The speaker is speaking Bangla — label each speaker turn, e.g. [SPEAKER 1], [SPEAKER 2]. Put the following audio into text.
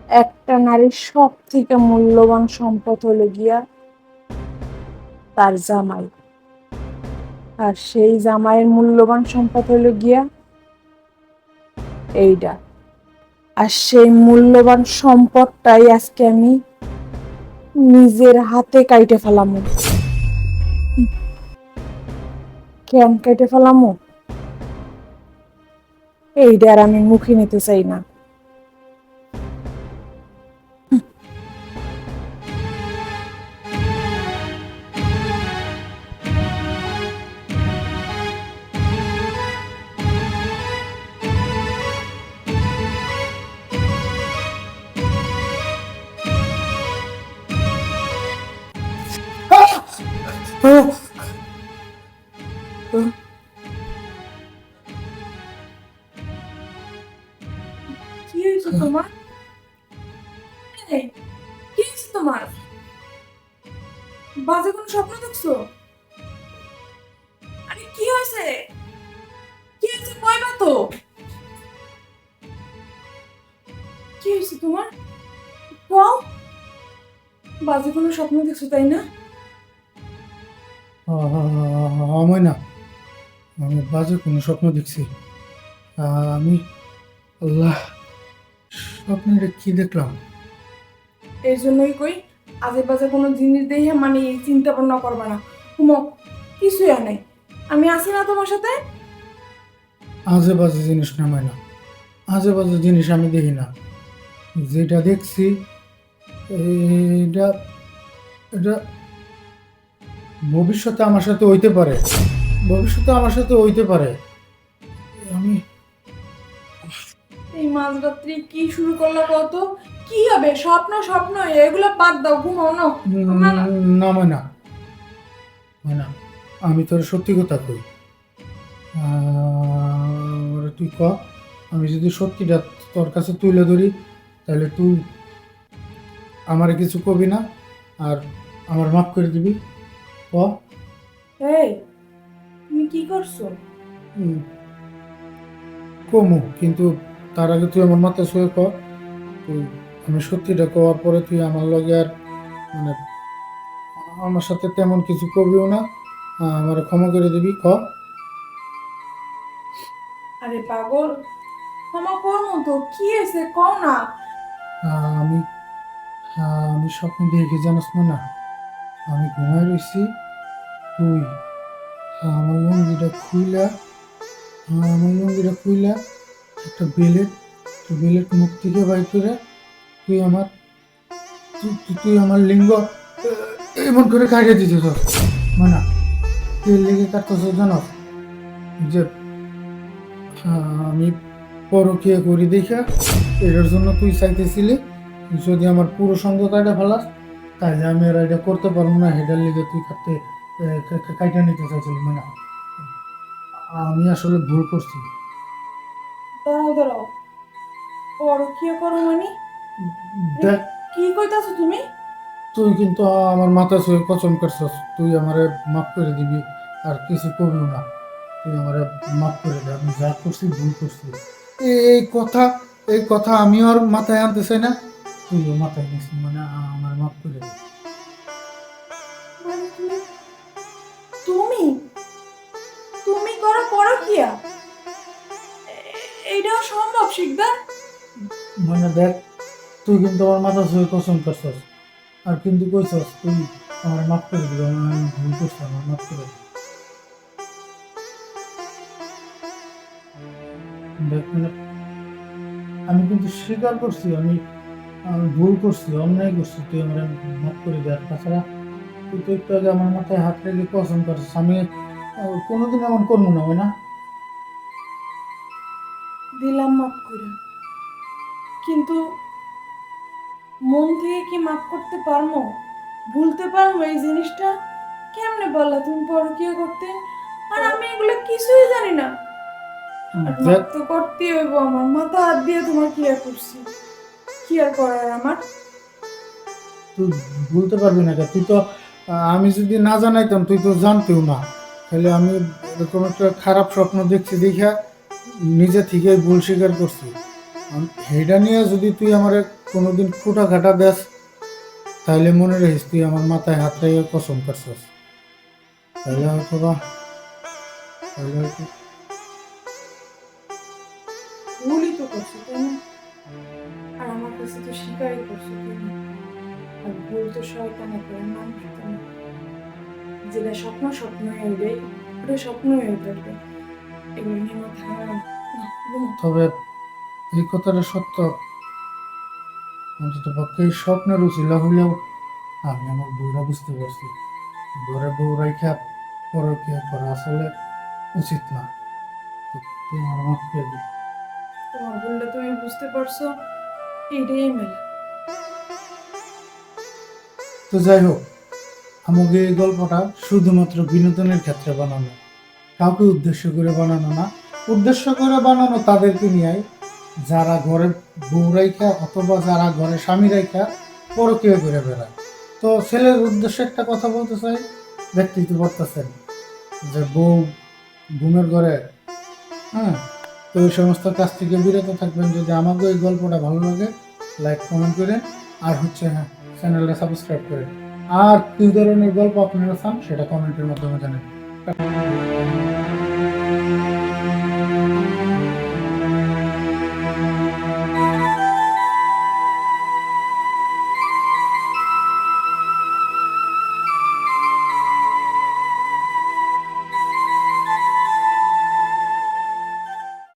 [SPEAKER 1] একটা নারীর সব থেকে মূল্যবান সম্পদ হলো গিয়া তার জামাই। আর সেই জামাইয়ের মূল্যবান সম্পদ হলো গিয়া এইটা। আর সেই মূল্যবান সম্পদটাই আজকে আমি নিজের হাতে কাইটে ফেলামু। কেন কেটে ফেলামু এইটা আর আমি মুখে নিতে চাই না। কি হয়েছে তোমার? এই, কি হয়েছে তোমার? বাজে কোনো স্বপ্ন দেখছো? আরে কি হয়েছে? কি হয়েছে কইবা তো? কি হয়েছে তোমার? কও। বাজে কোনো স্বপ্ন দেখছো তাই না?
[SPEAKER 2] আমি না, আমি বাজে কোনো স্বপ্ন দেখছি। আমি আল্লাহ, স্বপ্নে কি দেখলাম?
[SPEAKER 1] এর জন্যই কই আজে বাজে কোনো জিনিস দেখে মানে চিন্তা ভাবনা করবা না। ঘুমো, কিছুই আর নাই। আমি আছি না তোমার সাথে?
[SPEAKER 2] আজে বাজে জিনিস নামায় না, আজে বাজে জিনিস আমি দেখি না। যেটা দেখছি এটা এটা ভবিষ্যতে আমার সাথে হইতে পারে, ভবিষ্যতে আমার সাথে হইতে পারে। আমি
[SPEAKER 1] এই মাঝরাত্রি কি শুরু করলো কত? কি হবে? স্বপ্ন স্বপ্ন এগুলো বাদ দাও, ঘুমাও না। আমার
[SPEAKER 2] নামায় না, হয় না। আমি তোর সত্যি কথা কই, তুই ক, আমি যদি সত্যিটা তোর কাছে তুলে ধরি তাহলে তুই আমারে কিছু কবি না, আর আমার মাফ করে দিবি। ক।
[SPEAKER 1] এই, তুমি কি করছো?
[SPEAKER 2] উম, কমু, কিন্তু তার আগে তুই আমার মাথা শুয়ে ক, তুই আমি সত্যিটা কওয়ার পরে তুই আমার লগে আর মানে আমার সাথে তেমন কিছু কবিও না, আমার ক্ষমা করে দিবি। ক।
[SPEAKER 1] আরে পাগল, ক্ষমা করবো তো, কি হয়েছে কও না।
[SPEAKER 2] আমি আমি স্বপ্ন দেখে জানাস না, আমি ঘুমায় রয়েছি, তুই আমার লুঙ্গিটা খুইলা একটা বেলেট মুখ থেকে বাই করে তুই আমার তুই আমার লিঙ্গ এমন করে কাটিয়ে দিতে তোর মানে তুই লেগে কাটতেছ জানো যে আমি পরকীয়া করি দেখা এটার জন্য তুই চাইতেছিলি। যদি আমার পুরো সঙ্গ কাটা ফেলাস তাহলে আমি আর এটা করতে পারবো না, হেডার লিগে তুই কাটতে কাইটা নিতে চাইছিলি মানে আমি আসলে ভুল করছি।
[SPEAKER 1] দাঁড়াও দাঁড়াও, পরকিয়া করো মানে?
[SPEAKER 2] দেখ,
[SPEAKER 1] কি কইতাছো তুমি?
[SPEAKER 2] তুই কিন্তু আমার মাথা ছুঁয়ে কসম করছস তুই আমারে মাফ করে দিবি, আর কিছু করবো না, তুই আমারে মাফ করে দে, আমি যা করছি ভুল করছি। এই কথা, এই কথা আমি ওর মাথায় আনতে চাই না, তুইও মাথায় নিস মানে আমার মাফ করে দে।
[SPEAKER 1] মানে তুমি তুমি করো পরকিয়া? এইটাও সম্ভব শিকদার?
[SPEAKER 2] মানে দেখ, তুই কিন্তু আমার মাথা ছুঁয়ে কসম করছস, আর কিন্তু কইছস তুই আমার মাফ করে দিবি, আমি ভুল করছি, আমার মাফ করে দে। দেখ মানে আমি কিন্তু স্বীকার করছি, আমি ভুল করছি, অন্যায় করছি, তুই আমার মাফ করে দে। আর তাছাড়া তুই তো একটু আগে আমার মাথায় হাত রেখে কসম করছিস, আমি কোনোদিন এমন করবো না, হয় না।
[SPEAKER 1] দিলাম মাফ করে, কিন্তু মন থেকে কি মাফ করতে পারবো? ভুলতে পারবো এই জিনিসটা? কেমনে বললা তুমি পরকিয়া করতে? আর আমি এগুলো কিছুই জানি না। আর মাফ
[SPEAKER 2] দেখ,
[SPEAKER 1] তো করতেই হইব, আমার মাথা হাত দিয়ে তোমার কি আর করছি? কি আর করার আমার?
[SPEAKER 2] তুই বলতে পারবি না কেন? তুই তো আমি যদি না জানাইতাম তুই তো জানতেও না, তাহলে আমি এরকম একটা খারাপ স্বপ্ন দেখছি দেখা নিজে থেকেই ভুল স্বীকার করছি। সেইটা নিয়ে যদি তুই আমার কোনোদিন ফুটা কাটা দেস তাইলে মনে রাখিস তুই আমার মাথায় হাত রেখে কসম করছিস। তাইলে হয়তো বা তাইলে হয়তো
[SPEAKER 1] ভুলই তো করছো তাই না? আর আমার কাছে তো স্বীকারই করছো তাই না? আর ভুল তো শয়তানে করে, মানুষ তো না। যেটা স্বপ্ন স্বপ্ন হয়ে উঠবে, ওটা স্বপ্ন হয়ে থাকবে। এগুলো নিয়ে মাথা ঘামানো না, ঘুমো।
[SPEAKER 2] তবে এই কথাটা সত্য, অন্তত পক্ষে এই স্বপ্নের উচিলা হইলেও আমি আমার বউরা বুঝতে পারছি ঘরে বউ রাইখা পরকীয়া করা আসলে উচিত না। তো তুই আমার মাফ করে দিই।
[SPEAKER 1] তোমার ভুলটা তুমি বুঝতে পারছো, এইটাই মেলা।
[SPEAKER 2] তো যাই হোক, আমাকে এই গল্পটা শুধুমাত্র বিনোদনের ক্ষেত্রে বানানো, কাউকে উদ্দেশ্য করে বানানো না। উদ্দেশ্য করে বানানো তাদেরকে নিয়ে যারা ঘরে বউ রাইখা অথবা যারা ঘরে স্বামী রাইখা পরকীয়া করে বেড়ায়। তো ছেলের উদ্দেশ্যে একটা কথা বলতে চাই, দেখতেই তো পারতেছেন যে বউ ঘুমের ঘরে। হ্যাঁ, তো এই সমস্ত কাজ থেকে বিরত থাকবেন। যদি আমাকে এই গল্পটা ভালো লাগে, লাইক কমেন্ট করেন। আর হচ্ছে হ্যাঁ, চ্যানেলটা সাবস্ক্রাইব করেন। আর কি ধরনের গল্প আপনারা চান সেটা কমেন্টের মাধ্যমে জানান।